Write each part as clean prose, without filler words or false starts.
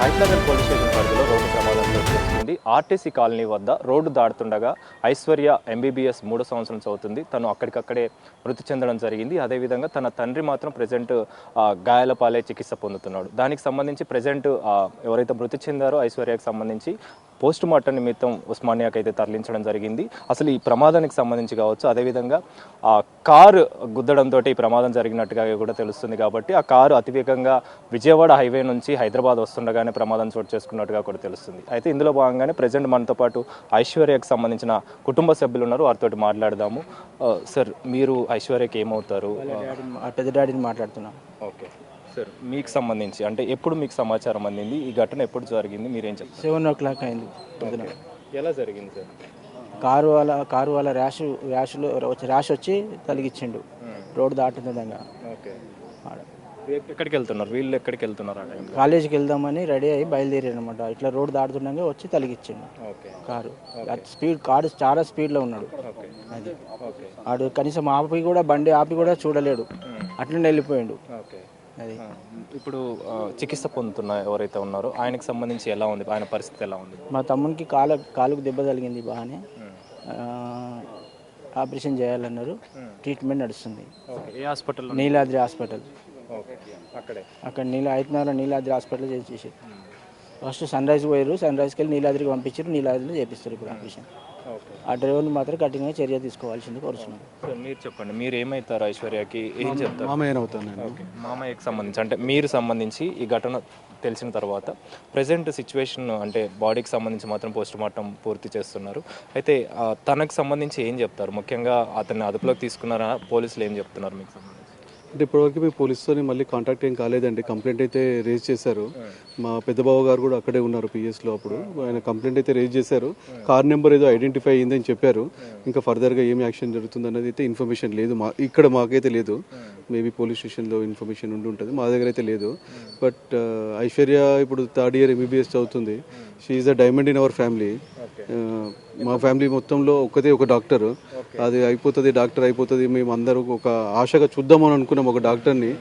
Hyderabad police station పరిధిలో road ప్రమాదం చోటు చేసుకుంది. ఆర్టీసీ కాలనీ వద్ద రోడ్డు దాటుతుండగా ఐశ్వర్య ఎంబీబీఎస్ 3వ సంవత్సరం చదువుతుంది. తను అక్కడికక్కడే మృతి చెందడం జరిగింది. అదేవిధంగా తన తండ్రి మాత్రం ప్రజెంట్ గాయాల పాలే చికిత్స పొందుతున్నాడు. దానికి సంబంధించి ప్రజెంట్ ఎవరైతే మృతి చెందారో ఐశ్వర్యకు సంబంధించి పోస్ట్ మార్టం నిమిత్తం ఉస్మానియాకి అయితే తరలించడం జరిగింది. అసలు ఈ ప్రమాదానికి సంబంధించి కావచ్చు, అదేవిధంగా ఆ కారు గుద్దడంతో ఈ ప్రమాదం జరిగినట్టుగా కూడా తెలుస్తుంది. కాబట్టి ఆ కారు అతివేగంగా విజయవాడ హైవే నుంచి హైదరాబాద్ వస్తుండగానే ప్రమాదం చోటు చేసుకున్నట్టుగా కూడా తెలుస్తుంది. అయితే ఇందులో భాగంగానే ప్రజెంట్ మనతో పాటు ఐశ్వర్యకు సంబంధించిన కుటుంబ సభ్యులు ఉన్నారు. వారితో మాట్లాడదాము. సార్, మీరు ఐశ్వర్యకి ఏమవుతారు? పెద్ద డాడీని మాట్లాడుతున్నాం. ఓకే సార్, మీకు సంబంధించి అంటే ఎప్పుడు మీకు సమాచారం అందింది? ఈ ఘటన ఎప్పుడు జరిగింది? మీరేం చెప్తారు? 7 o'clock అయింది పొద్దున. ఎలా జరిగింది సార్? కారు వాళ్ళ ర్యాష్ వచ్చి తలిగిచ్చిండు రోడ్డు దాటుతుండగా. ఓకే, ఎక్కడికి వెళ్తున్నారు వీళ్ళు? ఎక్కడికి వెళ్తున్నారు? కాలేజీకి వెళ్దామని రెడీ అయ్యి బయలుదేరారు అనమాట. ఇట్లా రోడ్డు దాటుతుండగా వచ్చి తలిగిచ్చిండు కారు చాలా స్పీడ్లో ఉన్నాడు. అది ఆడు కనీసం బండి ఆపి కూడా చూడలేడు, అట్లనే వెళ్ళిపోయిండు. అది ఇప్పుడు చికిత్స పొందుతున్న ఎవరైతే ఉన్నారో ఆయనకు సంబంధించి ఎలా ఉంది? ఆయన పరిస్థితి ఎలా ఉంది? మా తమ్మునికి కాలుకు దెబ్బ తగిలింది బాగానే. ఆపరేషన్ చేయాలన్నారు. ట్రీట్మెంట్ నడుస్తుంది. ఏ హాస్పిటల్? నీలాద్రి హాస్పిటల్. అక్కడ నీలాద్రి హాస్పిటల్ చేసేసారు. ఫస్ట్ సన్ రైజ్ పోయారు. సన్ రైజ్కి వెళ్ళి నీలాద్రికి పంపించారు. నీలాద్రిలో చేపిస్తారు ఇప్పుడు ఆపరేషన్. ఆ డ్రైవర్ని మాత్రం కఠినంగా చర్య తీసుకోవాల్సింది కోరుతున్నాను. సార్, మీరు చెప్పండి, మీరు ఏమవుతారు ఐశ్వర్యకి? ఏం చెప్తారు? మామయ్యనవుతాను. మామయ్యకి సంబంధించి అంటే మీరు సంబంధించి ఈ ఘటన తెలిసిన తర్వాత ప్రజెంట్ సిచ్యువేషన్ అంటే బాడీకి సంబంధించి మాత్రం పోస్ట్ మార్టం పూర్తి చేస్తున్నారు. అయితే తనకు సంబంధించి ఏం చెప్తారు? ముఖ్యంగా అతన్ని అదుపులోకి తీసుకున్నారా? పోలీసులు ఏం చెప్తున్నారు మీకు సంబంధించి? అంటే ఇప్పటివరకు మేము పోలీసుతో మళ్ళీ కాంటాక్ట్ ఏం కాలేదండి. కంప్లైంట్ అయితే రేజ్ చేశారు. మా పెద్ద బావ గారు కూడా అక్కడే ఉన్నారు పిఎస్లో. అప్పుడు ఆయన కంప్లైంట్ అయితే రేజ్ చేశారు. కార్ నెంబర్ ఏదో ఐడెంటిఫై అయ్యిందని చెప్పారు. ఇంకా ఫర్దర్గా ఏం యాక్షన్ జరుగుతుంది అన్నది అయితే ఇన్ఫర్మేషన్ లేదు. ఇక్కడ మాకైతే లేదు. మేబీ పోలీస్ స్టేషన్లో ఇన్ఫర్మేషన్ ఉండి ఉంటుంది, మా దగ్గర అయితే లేదు. బట్ ఐశ్వర్య ఇప్పుడు 3rd year ఎంబీబీఎస్ చదువుతుంది. She is a diamond in our family. మా ఫ్యామిలీ మొత్తంలో ఒక డాక్టర్. అది అయిపోతుంది, డాక్టర్ అయిపోతుంది, మేము అందరూ ఒక ఆశగా చూద్దామని అనుకున్నాం ఒక డాక్టర్ని.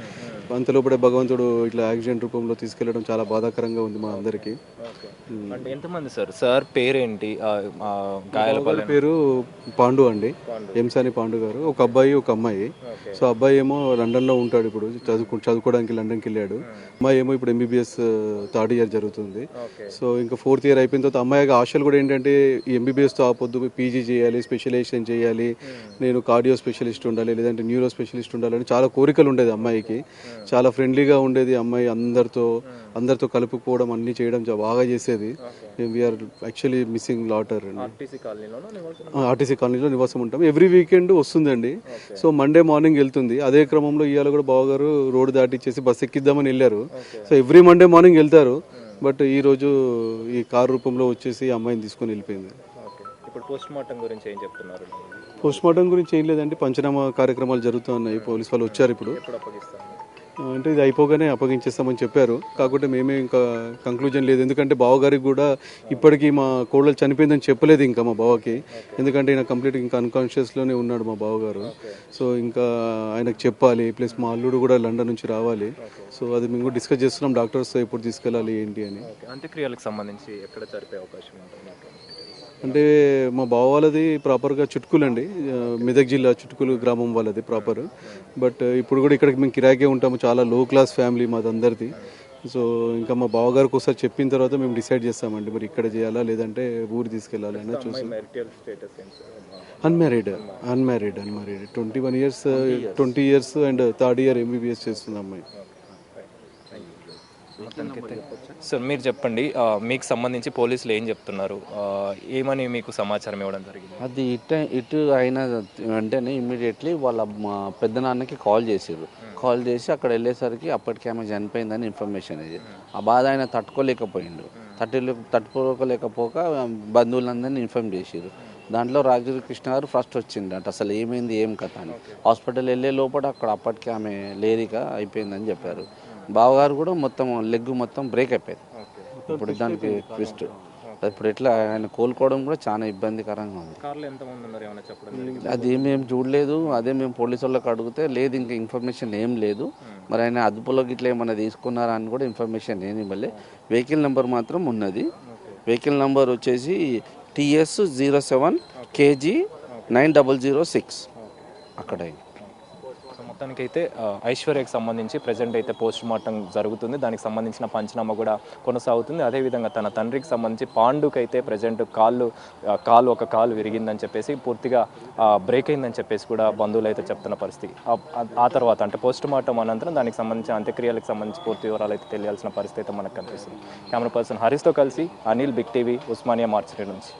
అంతలోపడే భగవంతుడు ఇట్లా యాక్సిడెంట్ రూపంలో తీసుకెళ్లడం చాలా బాధాకరంగా ఉంది మా అందరికీ. అంటే ఎంతమంది సార్? సార్ పేరేంటి? గాయాల పేరు పాండు అండి, ఎంసాని పాండు గారు. ఒక అబ్బాయి ఒక అమ్మాయి. సో అబ్బాయి ఏమో లండన్లో ఉంటాడు, ఇప్పుడు చదువుకోవడానికి లండన్కి వెళ్ళాడు. అమ్మాయి ఏమో ఇప్పుడు ఎంబీబీఎస్ 3rd year జరుగుతుంది. సో ఇంకా 4th year అయిపోయిన తర్వాత అమ్మాయి ఆశలు కూడా ఏంటంటే ఈ ఎంబీబీఎస్తో ఆపొద్దు, పీజీ చేయాలి, స్పెషలైజేషన్ చేయాలి, నేను కార్డియో స్పెషలిస్ట్ ఉండాలి, లేదంటే న్యూరో స్పెషలిస్ట్ ఉండాలని చాలా కోరికలు ఉండేది అమ్మాయికి. చాలా ఫ్రెండ్లీగా ఉండేది అమ్మాయి, అందరితో కలుపుకోవడం అన్నీ చేయడం బాగా చేసేది. వీఆర్ యాక్చువల్లీ మిస్సింగ్ లాటర్ అండి. ఆర్టీసీ కాలనీలో నివాసం ఉంటాం. ఎవ్రీ వీకెండ్ వస్తుందండి. సో మండే మార్నింగ్ వెళ్తుంది. అదే క్రమంలో ఇవాళ కూడా బావగారు రోడ్డు దాటిచ్చేసి బస్సు ఎక్కిద్దామని వెళ్ళారు. సో ఎవ్రీ మండే మార్నింగ్ వెళ్తారు. బట్ ఈరోజు ఈ కారు రూపంలో వచ్చేసి అమ్మాయిని తీసుకొని వెళ్ళిపోయింది. ఇప్పుడు పోస్ట్ మార్టం గురించి ఏం చెప్తున్నారు? పోస్ట్ మార్టం గురించి ఏం లేదండి, పంచనామా కార్యక్రమాలు జరుగుతూ ఉన్నాయి. పోలీస్ వాళ్ళు వచ్చారు. ఇప్పుడు అంటే ఇది అయిపోగానే అప్పగించేస్తామని చెప్పారు. కాకపోతే మేమే ఇంకా కంక్లూజన్ లేదు. ఎందుకంటే బావగారికి కూడా ఇప్పటికీ మా కోడలు చనిపోయిందని చెప్పలేదు ఇంకా మా బావకి. ఎందుకంటే ఈయన కంప్లీట్ ఇంకా అన్కాన్షియస్లోనే ఉన్నాడు మా బావగారు. సో ఇంకా ఆయనకు చెప్పాలి, ప్లస్ మా అల్లుడు కూడా లండన్ నుంచి రావాలి. సో అది మేము కూడా డిస్కస్ చేస్తున్నాం డాక్టర్స్తో ఎప్పుడు తీసుకెళ్ళాలి ఏంటి అని. అంత్యక్రియలకు సంబంధించి ఎక్కడ జరిపే అవకాశం ఉంటుంది? అంటే మా బావ వాళ్ళది ప్రాపర్గా చుట్కులు అండి, మెదక్ జిల్లా చుట్కులు గ్రామం వాళ్ళది ప్రాపర్. బట్ ఇప్పుడు కూడా ఇక్కడికి మేము కిరాయికే ఉంటాము. చాలా లో క్లాస్ ఫ్యామిలీ మాదందరిది. సో ఇంకా మా బావగారికి ఒకసారి చెప్పిన తర్వాత మేము డిసైడ్ చేస్తామండి, మరి ఇక్కడ చేయాలా లేదంటే ఊరు తీసుకెళ్ళాలి అని చూసి. Unmarried 20 years and 3rd year MBBS చేస్తుంది అమ్మాయి. సార్, మీరు చెప్పండి, మీకు సంబంధించి పోలీసులు ఏం చెప్తున్నారు? ఏమని మీకు సమాచారం ఇవ్వడం జరిగింది? అది ఇటు అయిన వెంటనే ఇమ్మీడియట్లీ వాళ్ళ మా పెద్దనాన్నకి కాల్ చేసి అక్కడ వెళ్ళేసరికి అప్పటికి ఆమె చనిపోయిందని ఇన్ఫర్మేషన్ ఇది. ఆ బాధ ఆయన తట్టుకోలేకపోక బంధువులందరినీ ఇన్ఫార్మ్ చేసారు. దాంట్లో రాజగిరి కృష్ణ గారు ఫస్ట్ వచ్చింది అసలు ఏమైంది ఏం కథ అని. హాస్పిటల్ వెళ్ళే లోపల అక్కడ అప్పటికి ఆమె లేరిక అయిపోయిందని చెప్పారు. బావగారు కూడా మొత్తం లెగ్ మొత్తం బ్రేక్ అయిపోయింది. ఇప్పుడు దానికి ట్విస్ట్ ఇప్పుడు ఎట్లా ఆయన కోలుకోవడం కూడా చాలా ఇబ్బందికరంగా ఉంది. కార్లో ఎంతమంది ఉన్నారు ఏమైనా చెప్పడం జరిగింది? అది మేము చూడలేదు, అదే మేము పోలీసు వాళ్ళకి అడిగితే లేదు ఇంకా ఇన్ఫర్మేషన్ ఏం లేదు, మరి ఆయన అదుపులోకి ఇట్లా ఏమైనా తీసుకున్నారా అని కూడా ఇన్ఫర్మేషన్ ఏమి ఇవ్వలే. వెహికల్ నెంబర్ మాత్రం ఉన్నది. వెహికల్ నెంబర్ వచ్చేసి TS07 KG 9006 అక్కడ. సో మొత్తానికైతే ఐశ్వర్యకి సంబంధించి ప్రజెంట్ అయితే పోస్ట్ మార్టం జరుగుతుంది. దానికి సంబంధించిన పంచనామా కూడా కొనసాగుతుంది. అదేవిధంగా తన తండ్రికి సంబంధించి పాండుకి అయితే ప్రజెంట్ ఒక కాలు విరిగిందని చెప్పేసి పూర్తిగా బ్రేక్ అయిందని చెప్పేసి కూడా బంధువులు అయితే చెప్తున్న పరిస్థితి. ఆ తర్వాత అంటే పోస్ట్ మార్టం అనంతరం దానికి సంబంధించిన అంత్యక్రియలకు సంబంధించి పూర్తి వివరాలు అయితే తెలియాల్సిన పరిస్థితి అయితే మనకు కనిపిస్తుంది. కెమెరా పర్సన్ హరీష్తో కలిసి అనిల్, బిగ్ టీవీ, ఉస్మానియా మార్చిరి నుంచి.